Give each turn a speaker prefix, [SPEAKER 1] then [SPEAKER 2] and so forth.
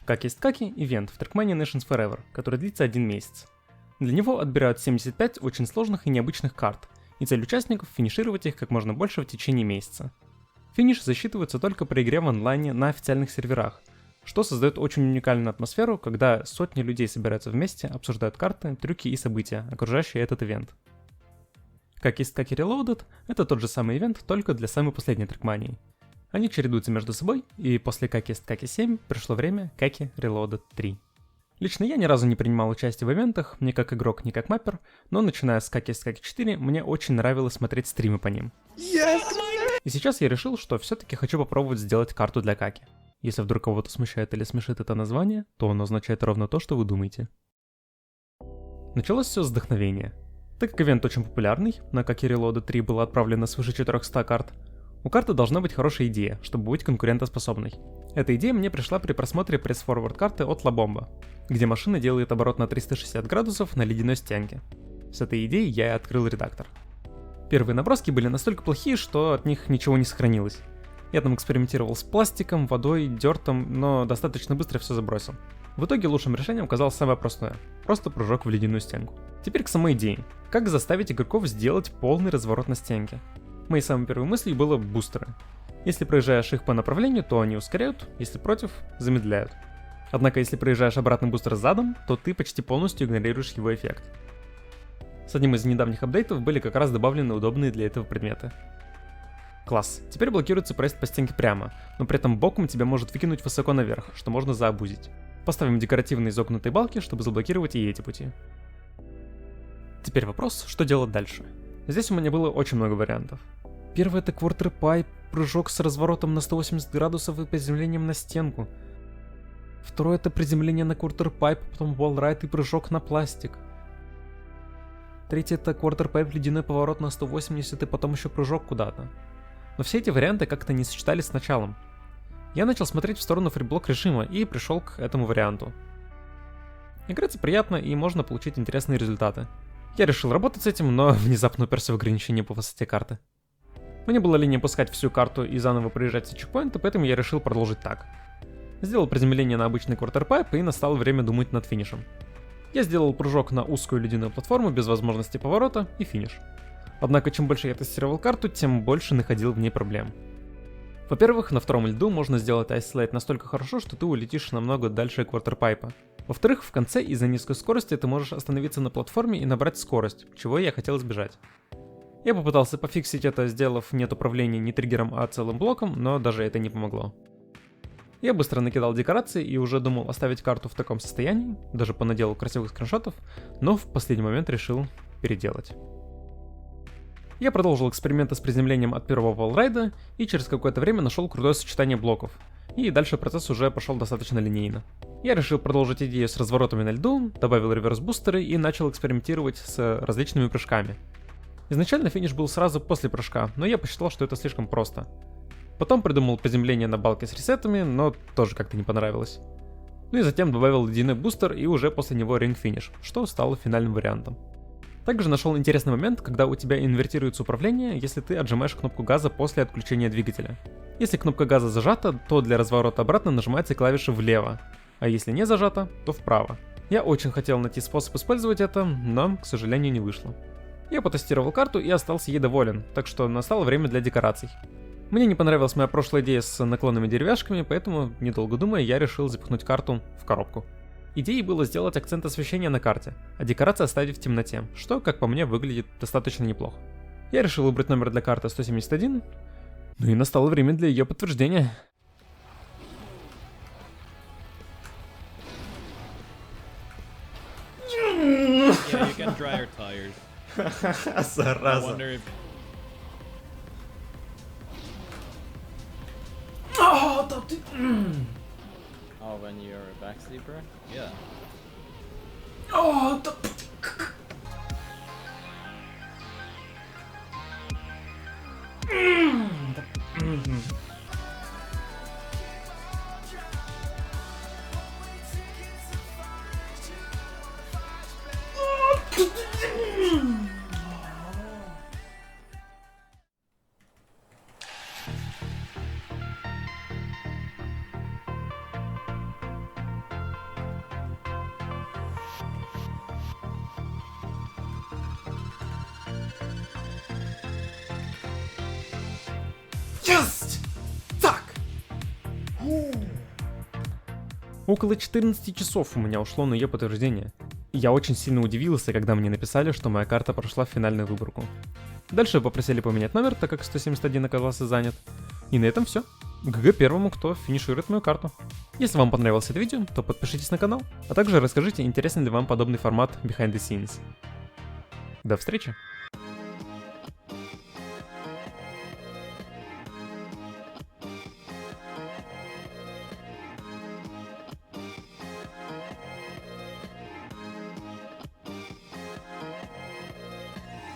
[SPEAKER 1] Как есть Каки, ивент в Trackmania Nations Forever, который длится 1 месяц. Для него отбирают 75 очень сложных и необычных карт, и цель участников — финишировать их как можно больше в течение месяца. Финиш засчитывается только при игре в онлайне на официальных серверах, что создает очень уникальную атмосферу, когда сотни людей собираются вместе, обсуждают карты, трюки и события, окружающие этот ивент. Как есть Каки Reloaded — это тот же самый ивент, только для самой последней Trackmania. Они чередуются между собой, и после Как есть Каки 7 пришло время Каки Reloaded 3. Лично я ни разу не принимал участие в ивентах, ни как игрок, ни как маппер, но начиная с Как есть Каки 4 мне очень нравилось смотреть стримы по ним.
[SPEAKER 2] Yes!
[SPEAKER 1] И сейчас я решил, что все-таки хочу попробовать сделать карту для Каки. Если вдруг кого-то смущает или смешит это название, то оно означает ровно то, что вы думаете. Началось все с вдохновения. Так как ивент очень популярный, на Каки Reloaded 3 было отправлено свыше 400 карт, у карты должна быть хорошая идея, чтобы быть конкурентоспособной. Эта идея мне пришла при просмотре пресс-форвард карты от La Bomba, где машина делает оборот на 360 градусов на ледяной стенке. С этой идеей я и открыл редактор. Первые наброски были настолько плохие, что от них ничего не сохранилось. Я там экспериментировал с пластиком, водой, дёртом, но достаточно быстро все забросил. В итоге лучшим решением оказалось самое простое — просто прыжок в ледяную стенку. Теперь к самой идее. Как заставить игроков сделать полный разворот на стенке? Моей самой первой мыслью было бустеры. Если проезжаешь их по направлению, то они ускоряют, если против — замедляют. Однако если проезжаешь обратный бустер задом, то ты почти полностью игнорируешь его эффект. С одним из недавних апдейтов были как раз добавлены удобные для этого предметы. Класс. Теперь блокируется проезд по стенке прямо, но при этом боком тебя может выкинуть высоко наверх, что можно заабузить. Поставим декоративные изогнутые балки, чтобы заблокировать и эти пути. Теперь вопрос, что делать дальше. Здесь у меня было очень много вариантов. Первый — это Quarter Pipe, прыжок с разворотом на 180 градусов и приземлением на стенку. Второй — это приземление на Quarter Pipe, потом wallride и прыжок на пластик. Третий — это Quarter Pipe, ледяной поворот на 180 и потом еще прыжок куда-то. Но все эти варианты как-то не сочетались с началом. Я начал смотреть в сторону фриблок режима и пришел к этому варианту. Играться приятно и можно получить интересные результаты. Я решил работать с этим, но внезапно уперся в ограничение по высоте карты. Мне было лень пускать всю карту и заново проезжать все чекпоинты, поэтому я решил продолжить так. Сделал приземление на обычный квартерпайп и настало время думать над финишем. Я сделал прыжок на узкую ледяную платформу без возможности поворота и финиш. Однако чем больше я тестировал карту, тем больше находил в ней проблем. Во-первых, на втором льду можно сделать айслайд настолько хорошо, что ты улетишь намного дальше квартерпайпа. Во-вторых, в конце из-за низкой скорости ты можешь остановиться на платформе и набрать скорость, чего я хотел избежать. Я попытался пофиксить это, сделав нет управления не триггером, а целым блоком, но даже это не помогло. Я быстро накидал декорации и уже думал оставить карту в таком состоянии, даже понаделал красивых скриншотов, но в последний момент решил переделать. Я продолжил эксперименты с приземлением от первого wallride и через какое-то время нашел крутое сочетание блоков, и дальше процесс уже пошел достаточно линейно. Я решил продолжить идею с разворотами на льду, добавил реверс-бустеры и начал экспериментировать с различными прыжками. Изначально финиш был сразу после прыжка, но я посчитал, что это слишком просто. Потом придумал приземление на балке с ресетами, но тоже как-то не понравилось. Ну и затем добавил ледяной бустер и уже после него ринг-финиш, что стало финальным вариантом. Также нашел интересный момент, когда у тебя инвертируется управление, если ты отжимаешь кнопку газа после отключения двигателя. Если кнопка газа зажата, то для разворота обратно нажимается клавиша влево, а если не зажата, то вправо. Я очень хотел найти способ использовать это, но, к сожалению, не вышло. Я потестировал карту и остался ей доволен, так что настало время для декораций. Мне не понравилась моя прошлая идея с наклонными деревяшками, поэтому, недолго думая, я решил запихнуть карту в коробку. Идеей было сделать акцент освещения на карте, а декорации оставить в темноте, что, как по мне, выглядит достаточно неплохо. Я решил выбрать номер для карты 171, ну и настало время для ее подтверждения.
[SPEAKER 3] Yeah, you can dry your tires. I
[SPEAKER 1] Зараза.
[SPEAKER 3] wonder if
[SPEAKER 1] О, да ты...
[SPEAKER 3] oh, when you're a back sleeper? Yeah.
[SPEAKER 1] О, да... Есть! Так! Около 14 часов у меня ушло на ее подтверждение. И я очень сильно удивился, когда мне написали, что моя карта прошла в финальную выборку. Дальше попросили поменять номер, так как 171 оказался занят. И на этом все. ГГ первому, кто финиширует мою карту. Если вам понравилось это видео, то подпишитесь на канал, а также расскажите, интересен ли вам подобный формат Behind the Scenes. До встречи!